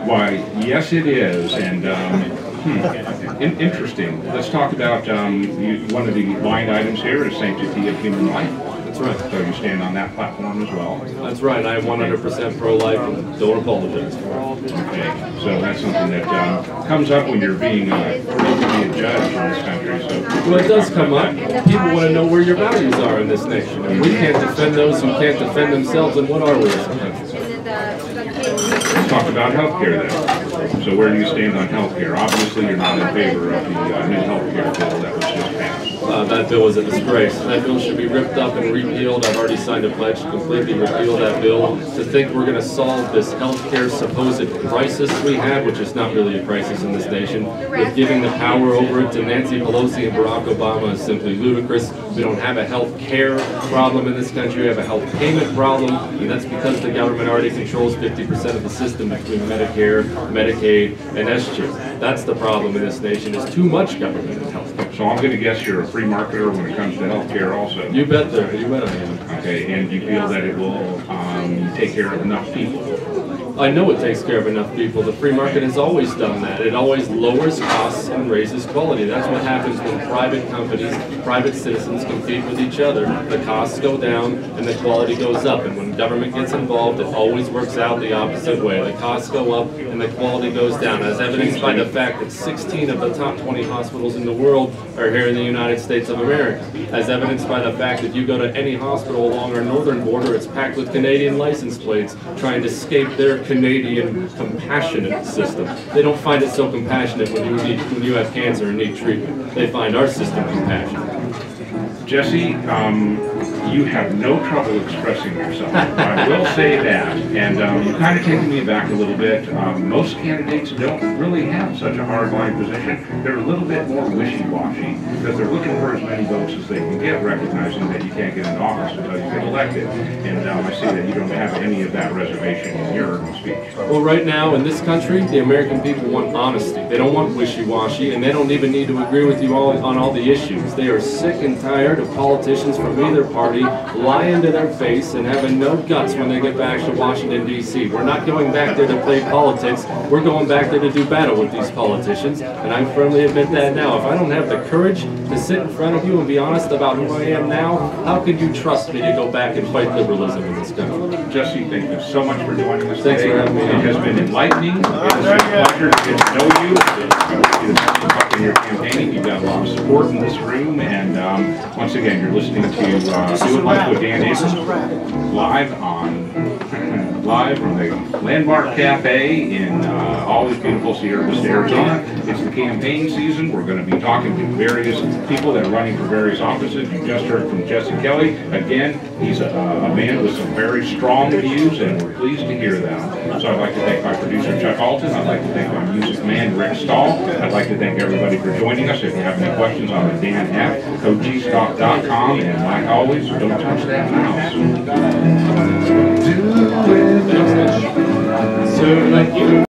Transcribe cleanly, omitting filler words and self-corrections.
Why, yes, it is, and interesting. Let's talk about one of the line items here is sanctity of human life. That's right. So you stand on that platform as well. That's right. I am 100% pro-life and don't apologize. Okay, so that's something that comes up when you're being a judge in this country. So well, it does come up. People want to know where your values are in this nation. If we can't defend those who can't defend themselves, then what are we as a country? Let's talk about healthcare then. So where do you stand on healthcare? Obviously, you're not in favor of the new healthcare bill that was just passed. That bill is a disgrace. That bill should be ripped up and repealed. I've already signed a pledge to completely repeal that bill. To think we're going to solve this healthcare supposed crisis we have, which is not really a crisis in this nation, with giving the power over it to Nancy Pelosi and Barack Obama is simply ludicrous. We don't have a health care problem in this country. We have a health payment problem, and that's because the government already controls 50% of the system between Medicare, Medicaid, and SCHIP. That's the problem in this nation, is too much government in health care. So I'm going to guess you're a free marketer when it comes to health care also. You bet there. You bet I am. Okay, and you feel that it will take care of enough people? I know it takes care of enough people. The free market has always done that. It always lowers costs and raises quality. That's what happens when private companies, private citizens compete with each other. The costs go down and the quality goes up. And when government gets involved, it always works out the opposite way. The costs go up and the quality goes down, as evidenced by the fact that 16 of the top 20 hospitals in the world are here in the United States of America. As evidenced by the fact that you go to any hospital along our northern border, it's packed with Canadian license plates trying to escape their Canadian compassionate system. They don't find it so compassionate when you have cancer and need treatment. They find our system compassionate. Jesse, you have no trouble expressing yourself. I will say that. And you've kind of taken me back a little bit. Most candidates don't really have such a hard-line position. They're a little bit more wishy-washy because they're looking for as many votes as they can get, recognizing that you can't get into office until you get elected. And I see that you don't have any of that reservation in your speech. Well, right now in this country, the American people want honesty. They don't want wishy-washy, and they don't even need to agree with you on all the issues. They are sick and tired of politicians from either party lying to their face and having no guts when they get back to Washington, D.C. We're not going back there to play politics. We're going back there to do battle with these politicians, and I firmly admit that now. If I don't have the courage to sit in front of you and be honest about who I am now, how can you trust me to go back and fight liberalism in this country? Jesse, thank you so much for joining us Thanks today. for having me. It has been enlightening. It has been a pleasure to get to know you. In your campaigning, you've got a lot of support in this room, and once again, you're listening to Do It Like with Dan Anderson live from the Landmark Cafe in always beautiful Sierra Vista, Arizona. It's the campaign season. We're going to be talking to various people that are running for various offices. You just heard from Jesse Kelly. Again, he's a man with some very strong views, and we're pleased to hear them. So I'd like to thank my producer, Chuck Alton. I'd like to thank my music man, Rick Stahl. I'd like to thank everybody for joining us. If you have any questions, I'm at dan@coachstock.com. And like always, don't touch that mouse. So, like you.